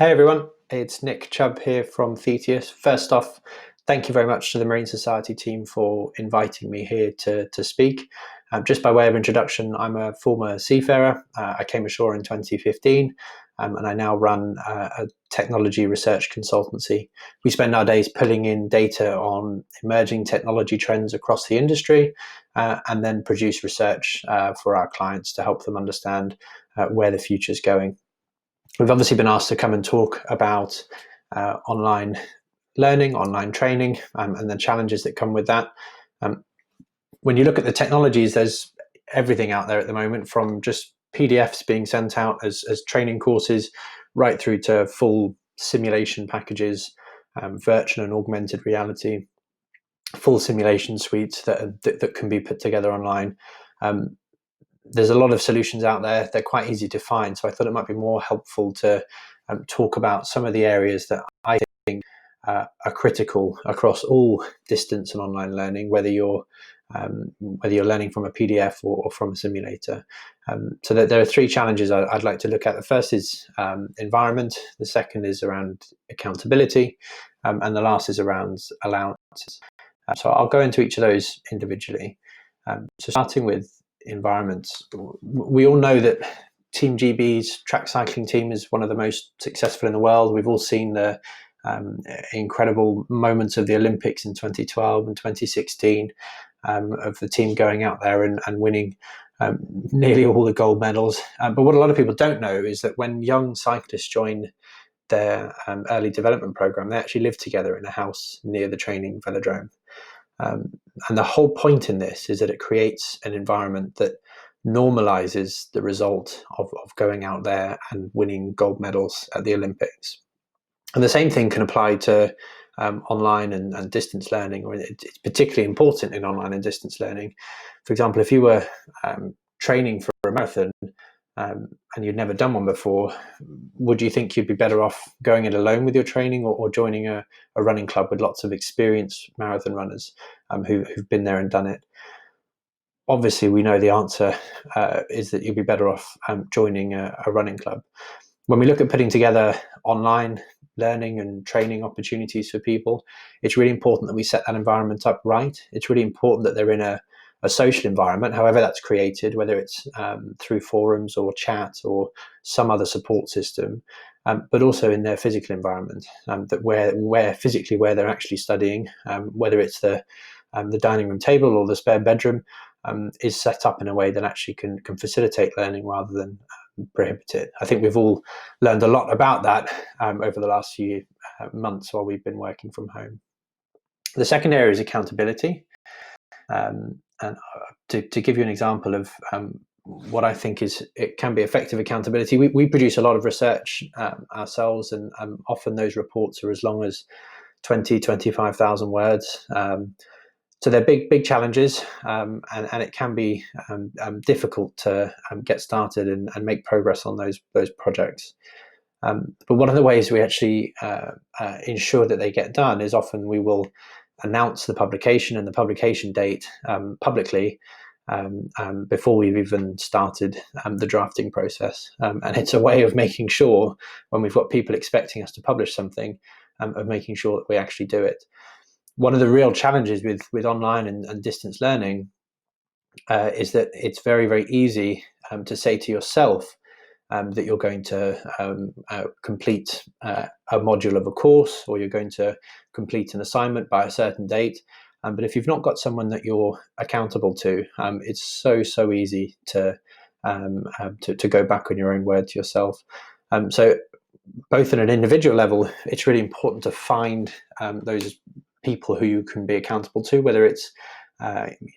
Hey everyone, it's Nick Chubb here from Theseus. First off, thank you very much to the Marine Society team for inviting me here to speak. Just by way of introduction, I'm a former seafarer. I came ashore in 2015 and I now run a technology research consultancy. We spend our days pulling in data on emerging technology trends across the industry and then produce research for our clients to help them understand where the future is going. We've obviously been asked to come and talk about online learning, online training, and the challenges that come with that. When you look at the technologies, there's everything out there at the moment, from just PDFs being sent out as training courses, right through to full simulation packages, virtual and augmented reality, full simulation suites that can be put together online. There's a lot of solutions out there. They're quite easy to find. So I thought it might be more helpful to talk about some of the areas that I think are critical across all distance and online learning, whether you're learning from a PDF or from a simulator. So that there are three challenges I'd like to look at. The first is environment. The second is around accountability. And the last is around allowances. So I'll go into each of those individually. So starting with environments, we all know that Team GB's track cycling team is one of the most successful in the world. We've all seen the incredible moments of the Olympics in 2012 and 2016 of the team going out there and winning nearly all the gold medals. But what a lot of people don't know is that when young cyclists join their early development program, they actually live together in a house near the training velodrome. And the whole point in this is that it creates an environment that normalizes the result of going out there and winning gold medals at the Olympics. And the same thing can apply to online and distance learning, or it's particularly important in online and distance learning. For example, if you were training for a marathon and you'd never done one before, would you think you'd be better off going it alone with your training or joining a running club with lots of experienced marathon runners who've been there and done it? Obviously, we know the answer is that you'd be better off joining a running club. When we look at putting together online learning and training opportunities for people, it's really important that we set that environment up right. It's really important that they're in a social environment, however that's created, whether it's through forums or chat or some other support system, but also in their physical environment, that where physically where they're actually studying, whether it's the dining room table or the spare bedroom, is set up in a way that actually can facilitate learning rather than prohibit it. I think we've all learned a lot about that over the last few months while we've been working from home. The second area is accountability. And to give you an example of what I think it can be effective accountability, we produce a lot of research ourselves, and often those reports are as long as 25,000 words. So they're big challenges, and it can be difficult to get started and make progress on those projects. But one of the ways we actually ensure that they get done is often we will announce the publication and the publication date publicly before we've even started the drafting process. And it's a way of making sure, when we've got people expecting us to publish something, of making sure that we actually do it. One of the real challenges with online and distance learning is that it's very easy to say to yourself that you're going to complete a module of a course, or you're going to complete an assignment by a certain date. But if you've not got someone that you're accountable to, it's so easy to go back on your own word to yourself. So both at an individual level, it's really important to find those people who you can be accountable to, whether it's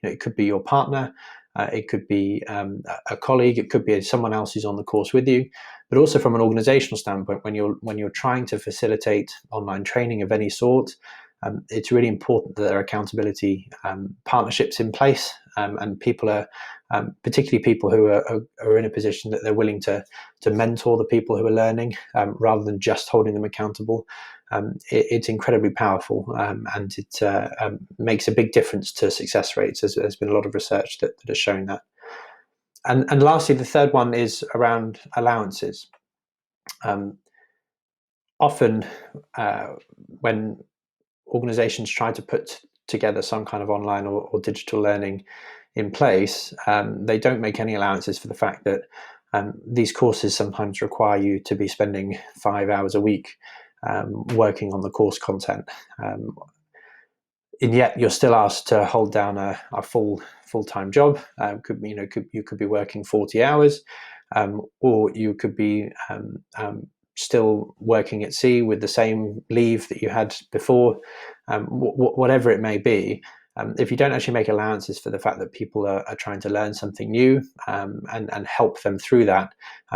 it could be your partner, it could be a colleague, it could be someone else who's on the course with you. But also from an organizational standpoint, when you're trying to facilitate online training of any sort, it's really important that there are accountability partnerships in place, and people are particularly people who are in a position that they're willing to mentor the people who are learning, rather than just holding them accountable. It's incredibly powerful, and it makes a big difference to success rates. There's been a lot of research that has shown that. And lastly, the third one is around allowances. often when organizations try to put together some kind of online or digital learning in place, they don't make any allowances for the fact that these courses sometimes require you to be spending 5 hours a week working on the course content. And yet you're still asked to hold down a full-time job. You could be working 40 hours, or you could be still working at sea with the same leave that you had before. Whatever it may be, if you don't actually make allowances for the fact that people are trying to learn something new, and help them through that,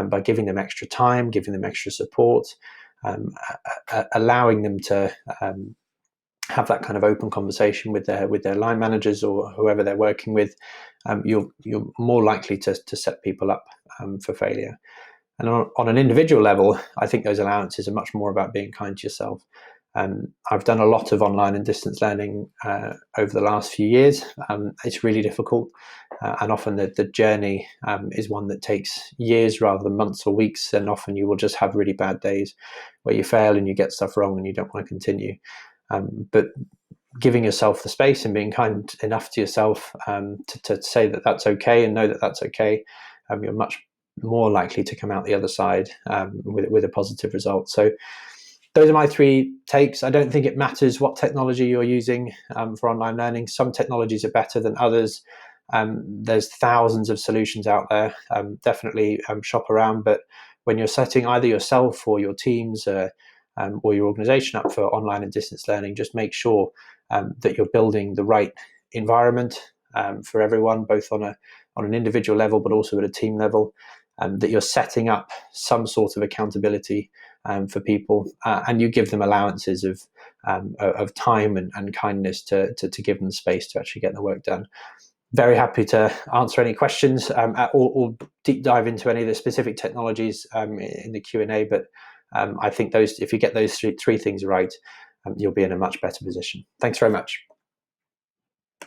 by giving them extra time, giving them extra support, allowing them to have that kind of open conversation with their line managers or whoever they're working with, you're more likely to set people up for failure. And on an individual level, I think those allowances are much more about being kind to yourself. I've done a lot of online and distance learning over the last few years. It's really difficult, and often the journey is one that takes years rather than months or weeks, and often you will just have really bad days where you fail and you get stuff wrong and you don't want to continue. But giving yourself the space and being kind enough to yourself to say that that's okay and know that that's okay, you're much more likely to come out the other side with a positive result. So those are my 3 takes. I don't think it matters what technology you're using for online learning. Some technologies are better than others. There's thousands of solutions out there. Definitely shop around, but when you're setting either yourself or your teams or your organization up for online and distance learning, just make sure that you're building the right environment for everyone, both on an individual level, but also at a team level, that you're setting up some sort of accountability for people, and you give them allowances of time and kindness to give them space to actually get the work done. Very happy to answer any questions or deep dive into any of the specific technologies in the Q&A. But I think if you get those three things right, you'll be in a much better position. Thanks very much.